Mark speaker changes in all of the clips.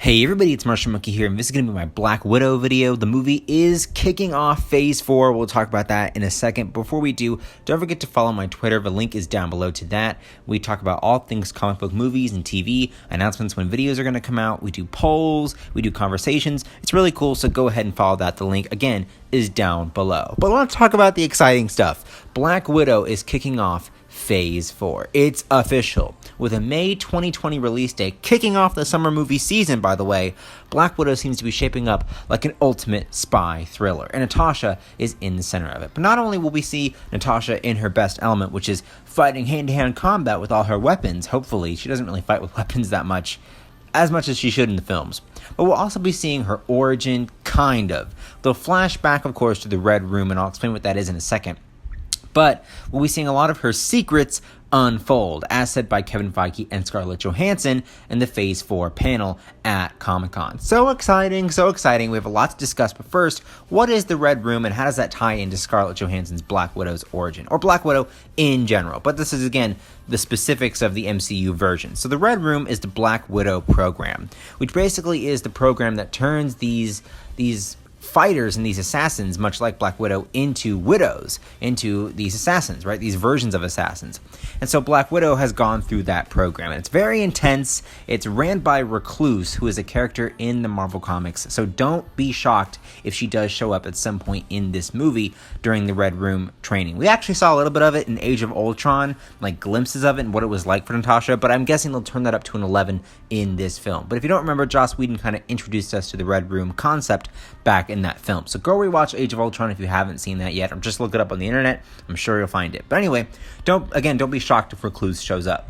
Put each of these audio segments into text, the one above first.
Speaker 1: Hey everybody, it's Martian Monkey here, and this is going to be my Black Widow video. The movie is kicking off Phase 4. We'll talk about that in a second. Before we do, don't forget to follow my Twitter. The link is down below to that. We talk about all things comic book movies and TV, announcements when videos are going to come out. We do polls, we do conversations. It's really cool, so go ahead and follow that. The link, again, is down below. But let's talk about the exciting stuff. Black Widow is kicking off Phase 4. It's official. With a May 2020 release date, kicking off the summer movie season, by the way, Black Widow seems to be shaping up like an ultimate spy thriller, and Natasha is in the center of it. But not only will we see Natasha in her best element, which is fighting hand-to-hand combat with all her weapons, hopefully. She doesn't really fight with weapons that much, as much as she should in the films. But we'll also be seeing her origin, kind of. They'll flash back, of course, to the Red Room, and I'll explain what that is in a second. But we'll be seeing a lot of her secrets unfold, as said by Kevin Feige and Scarlett Johansson in the Phase 4 panel at Comic-Con. So exciting, so exciting. We have a lot to discuss, but first, what is the Red Room and how does that tie into Scarlett Johansson's Black Widow's origin, or Black Widow in general? But this is, again, the specifics of the MCU version. So the Red Room is the Black Widow program, which basically is the program that turns these fighters and these assassins, much like Black Widow, into widows, into these assassins, right? These versions of assassins. And so Black Widow has gone through that program. And it's very intense. It's ran by Recluse, who is a character in the Marvel Comics. So don't be shocked if she does show up at some point in this movie during the Red Room training. We actually saw a little bit of it in Age of Ultron, like glimpses of it and what it was like for Natasha, but I'm guessing they'll turn that up to an 11 in this film. But if you don't remember, Joss Whedon kind of introduced us to the Red Room concept back in that film. So go rewatch Age of Ultron if you haven't seen that yet, or just look it up on the internet. I'm sure you'll find it. But anyway, don't be shocked if Recluse shows up.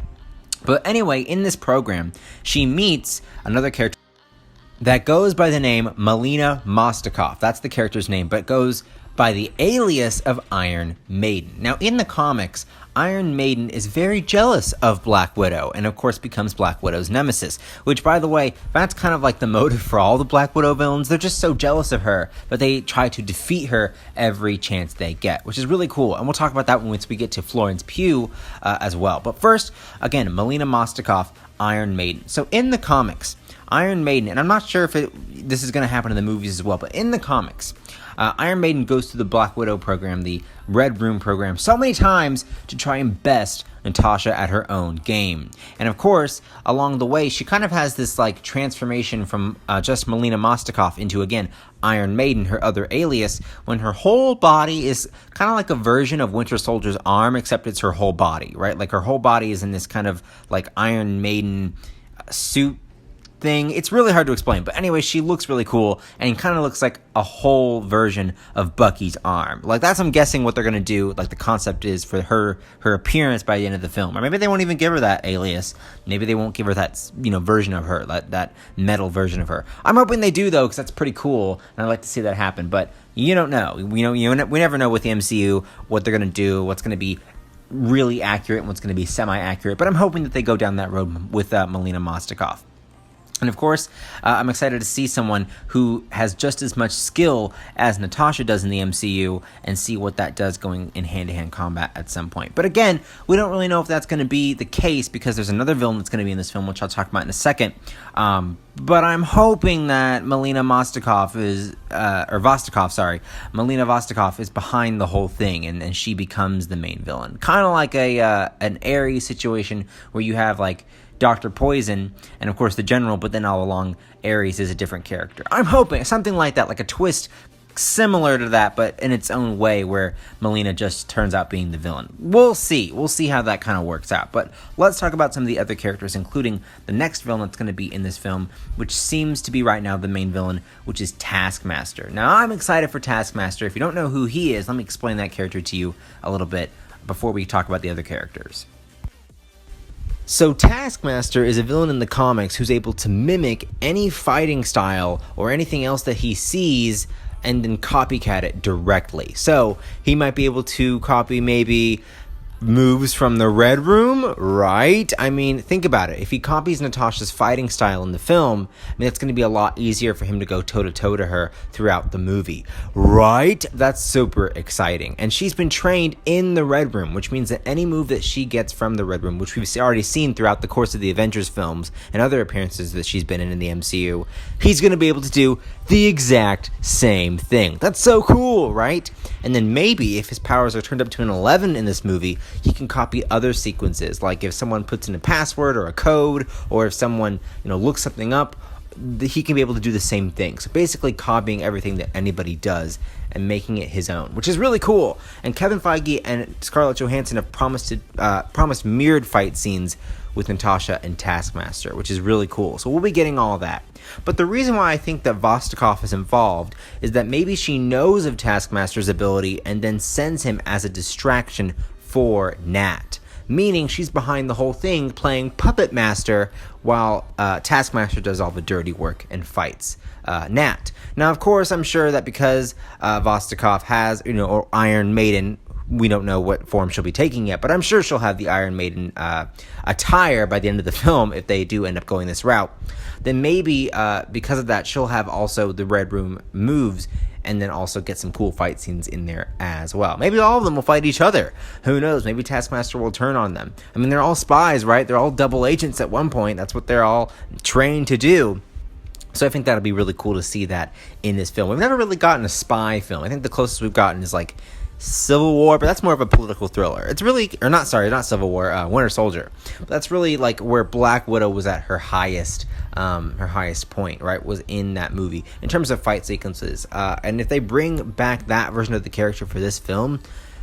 Speaker 1: But anyway, in this program, she meets another character that goes by the name Melina Mostikoff. That's the character's name, but goes by the alias of Iron Maiden. Now, in the comics, Iron Maiden is very jealous of Black Widow, and of course becomes Black Widow's nemesis, which, by the way, that's kind of like the motive for all the Black Widow villains. They're just so jealous of her, but they try to defeat her every chance they get, which is really cool, and we'll talk about that once we get to Florence Pugh as well. But first, again, Melina Mostikoff, Iron Maiden. So in the comics, Iron Maiden, and I'm not sure if this is going to happen in the movies as well, but in the comics, Iron Maiden goes through the Black Widow program, the Red Room program, so many times to try and best Natasha at her own game. And of course, along the way, she kind of has this like transformation from just Melina Mostikoff into, again, Iron Maiden, her other alias, when her whole body is kind of like a version of Winter Soldier's arm, except it's her whole body, right? Like her whole body is in this kind of like Iron Maiden suit thing. It's really hard to explain, but anyway, she looks really cool, and it kind of looks like a whole version of Bucky's arm. Like, that's, I'm guessing, what they're going to do, like the concept is for her appearance by the end of the film. Or maybe they won't even give her that alias. Maybe they won't give her that, version of her, that metal version of her. I'm hoping they do, though, because that's pretty cool, and I'd like to see that happen, but you don't know. We never know with the MCU what they're going to do, what's going to be really accurate and what's going to be semi-accurate, but I'm hoping that they go down that road with Melina Mostikoff. And of course, I'm excited to see someone who has just as much skill as Natasha does in the MCU and see what that does going in hand-to-hand combat at some point. But again, we don't really know if that's going to be the case because there's another villain that's going to be in this film, which I'll talk about in a second. But I'm hoping that Melina Vostokov is behind the whole thing, and she becomes the main villain. Kind of like an Ares situation where you have like Dr. Poison, and of course the General, but then all along Ares is a different character. I'm hoping something like that, like a twist similar to that, but in its own way, where Melina just turns out being the villain. We'll see how that kind of works out. But let's talk about some of the other characters, including the next villain that's going to be in this film, which seems to be right now the main villain, which is Taskmaster. Now, I'm excited for Taskmaster. If you don't know who he is, let me explain that character to you a little bit before we talk about the other characters. So Taskmaster is a villain in the comics who's able to mimic any fighting style or anything else that he sees and then copycat it directly. So he might be able to copy maybe moves from the Red Room, right? I mean, think about it. If he copies Natasha's fighting style in the film, I mean, it's going to be a lot easier for him to go toe-to-toe to her throughout the movie, right? That's super exciting. And she's been trained in the Red Room, which means that any move that she gets from the Red Room, which we've already seen throughout the course of the Avengers films and other appearances that she's been in the MCU, he's going to be able to do the exact same thing. That's so cool, right? And then maybe if his powers are turned up to an 11 in this movie, he can copy other sequences, like if someone puts in a password or a code, or if someone, looks something up, he can be able to do the same thing. So basically copying everything that anybody does and making it his own, which is really cool. And Kevin Feige and Scarlett Johansson have promised mirrored fight scenes with Natasha and Taskmaster, which is really cool. So we'll be getting all of that. But the reason why I think that Vostokov is involved is that maybe she knows of Taskmaster's ability and then sends him as a distraction for Nat. Meaning she's behind the whole thing playing Puppet Master while Taskmaster does all the dirty work and fights Nat. Now, of course, I'm sure that because Vostokov has, or Iron Maiden, we don't know what form she'll be taking yet, but I'm sure she'll have the Iron Maiden attire by the end of the film if they do end up going this route. Then maybe because of that, she'll have also the Red Room moves and then also get some cool fight scenes in there as well. Maybe all of them will fight each other. Who knows? Maybe Taskmaster will turn on them. I mean, they're all spies, right? They're all double agents at one point. That's what they're all trained to do. So I think that'll be really cool to see that in this film. We've never really gotten a spy film. I think the closest we've gotten is like Civil War, but that's more of a political thriller. It's really, not Civil War, Winter Soldier. But that's really like where Black Widow was at her highest point, right? Was in that movie in terms of fight sequences. And if they bring back that version of the character for this film,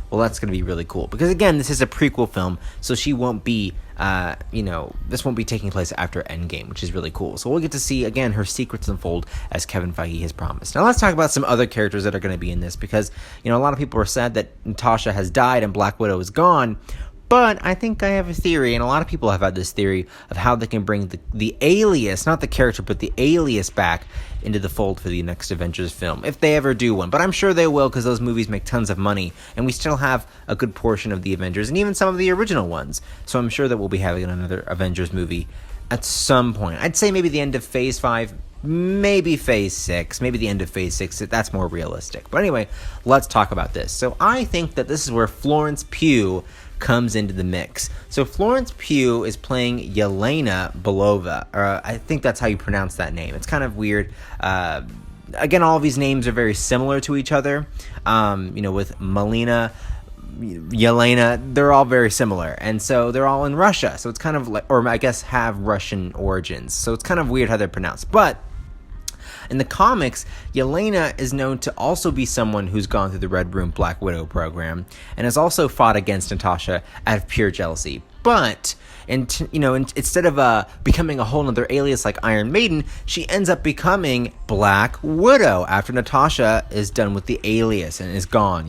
Speaker 1: well, that's going to be really cool. Because again, this is a prequel film, so she won't be, this won't be taking place after Endgame, which is really cool. So we'll get to see, again, her secrets unfold as Kevin Feige has promised. Now let's talk about some other characters that are going to be in this, because, a lot of people are sad that Natasha has died and Black Widow is gone. But I think I have a theory, and a lot of people have had this theory of how they can bring the alias, not the character, but the alias back into the fold for the next Avengers film, if they ever do one. But I'm sure they will, because those movies make tons of money, and we still have a good portion of the Avengers, and even some of the original ones. So I'm sure that we'll be having another Avengers movie at some point. I'd say maybe the end of Phase 5, maybe Phase 6, maybe the end of Phase 6. That's more realistic. But anyway, let's talk about this. So I think that this is where Florence Pugh comes into the mix. So Florence Pugh is playing Yelena Belova, or I think that's how you pronounce that name. It's kind of weird. Again, all of these names are very similar to each other. With Melina, Yelena, they're all very similar. And so they're all in Russia. So it's kind of like, or I guess have Russian origins. So it's kind of weird how they're pronounced. But in the comics, Yelena is known to also be someone who's gone through the Red Room Black Widow program and has also fought against Natasha out of pure jealousy. But, instead of becoming a whole nother alias like Iron Maiden, she ends up becoming Black Widow after Natasha is done with the alias and is gone,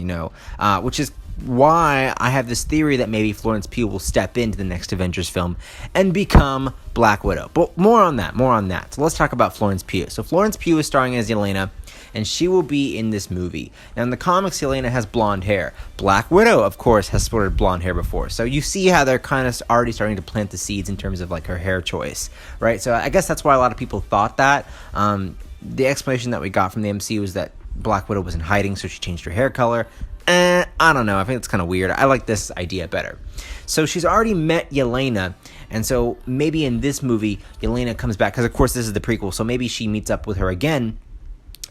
Speaker 1: which is why I have this theory that maybe Florence Pugh will step into the next Avengers film and become Black Widow. But more on that. So let's talk about Florence Pugh. So Florence Pugh is starring as Yelena, and she will be in this movie. Now in the comics, Yelena has blonde hair. Black Widow, of course, has sported blonde hair before. So you see how they're kind of already starting to plant the seeds in terms of like her hair choice, right? So I guess that's why a lot of people thought that. The explanation that we got from the MCU was that Black Widow was in hiding, so she changed her hair color. I don't know. I think it's kind of weird. I like this idea better. So she's already met Yelena, and so maybe in this movie, Yelena comes back, because of course this is the prequel, so maybe she meets up with her again.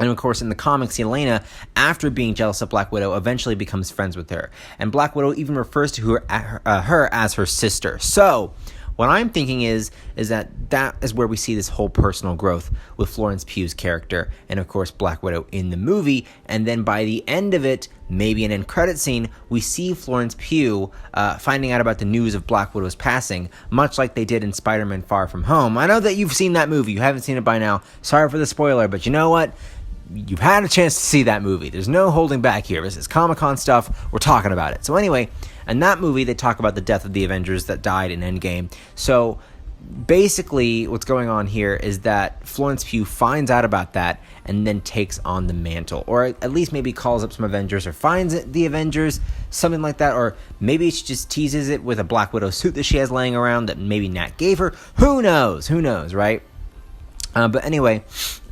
Speaker 1: And of course, in the comics, Yelena, after being jealous of Black Widow, eventually becomes friends with her. And Black Widow even refers to her as her sister. So what I'm thinking is that is where we see this whole personal growth with Florence Pugh's character and, of course, Black Widow in the movie. And then by the end of it, maybe an end credit scene, we see Florence Pugh finding out about the news of Black Widow's passing, much like they did in Spider-Man Far From Home. I know that you've seen that movie. You haven't seen it by now. Sorry for the spoiler, but you know what? You've had a chance to see that movie. There's no holding back here. This is Comic-Con stuff. We're talking about it. So anyway, in that movie, they talk about the death of the Avengers that died in Endgame. So basically what's going on here is that Florence Pugh finds out about that and then takes on the mantle, or at least maybe calls up some Avengers or finds the Avengers, something like that, or maybe she just teases it with a Black Widow suit that she has laying around that maybe Nat gave her. Who knows, right? But anyway,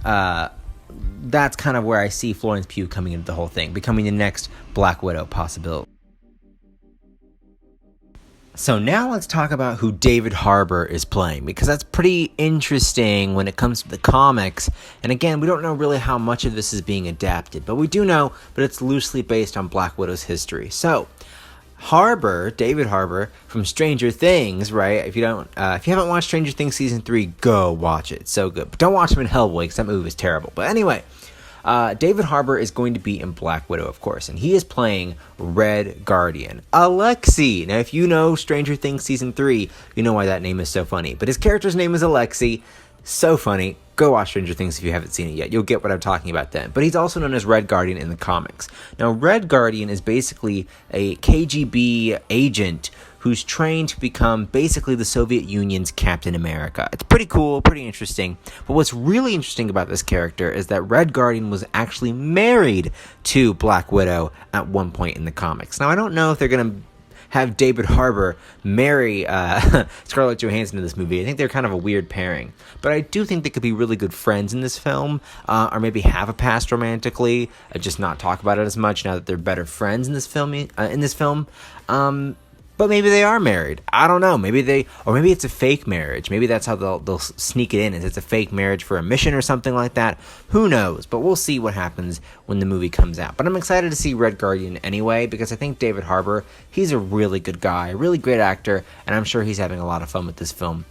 Speaker 1: that's kind of where I see Florence Pugh coming into the whole thing, becoming the next Black Widow possibility. So now let's talk about who David Harbour is playing, because that's pretty interesting when it comes to the comics. And again, we don't know really how much of this is being adapted, but we do know that it's loosely based on Black Widow's history. So David Harbour from Stranger Things, right? If you haven't watched Stranger Things season 3, go watch it. It's so good. But don't watch him in Hellboy, because that movie is terrible. But anyway, David Harbour is going to be in Black Widow, of course, and he is playing Red Guardian, Alexei. Now, if you know Stranger Things Season 3, you know why that name is so funny. But his character's name is Alexei. So funny. Go watch Stranger Things if you haven't seen it yet. You'll get what I'm talking about then. But he's also known as Red Guardian in the comics. Now, Red Guardian is basically a KGB agent who's trained to become basically the Soviet Union's Captain America. It's pretty cool, pretty interesting. But what's really interesting about this character is that Red Guardian was actually married to Black Widow at one point in the comics. Now, I don't know if they're going to have David Harbour marry Scarlett Johansson in this movie. I think they're kind of a weird pairing. But I do think they could be really good friends in this film, or maybe have a past romantically, just not talk about it as much now that they're better friends in this film. But maybe they are married. I don't know. Maybe it's a fake marriage. Maybe that's how they'll sneak it in. Is it's a fake marriage for a mission or something like that? Who knows? But we'll see what happens when the movie comes out. But I'm excited to see Red Guardian anyway, because I think David Harbour, he's a really good guy, a really great actor, and I'm sure he's having a lot of fun with this film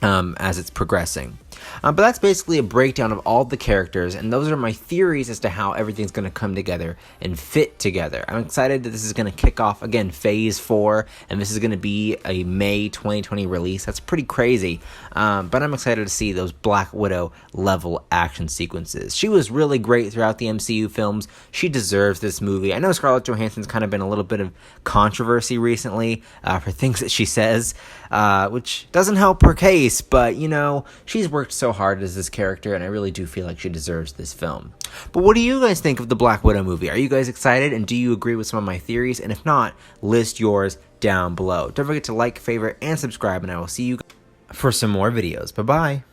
Speaker 1: as it's progressing. But that's basically a breakdown of all the characters, and those are my theories as to how everything's going to come together and fit together. I'm excited that this is going to kick off, again, Phase 4, and this is going to be a May 2020 release. That's pretty crazy, but I'm excited to see those Black Widow-level action sequences. She was really great throughout the MCU films. She deserves this movie. I know Scarlett Johansson's kind of been a little bit of controversy recently for things that she says, which doesn't help her case, but, she's worked so hard as this character, and I really do feel like she deserves this film. But what do you guys think of the Black Widow movie? Are you guys excited, and do you agree with some of my theories? And if not, list yours down below. Don't forget to like, favorite, and subscribe, and I will see you for some more videos. Bye-bye.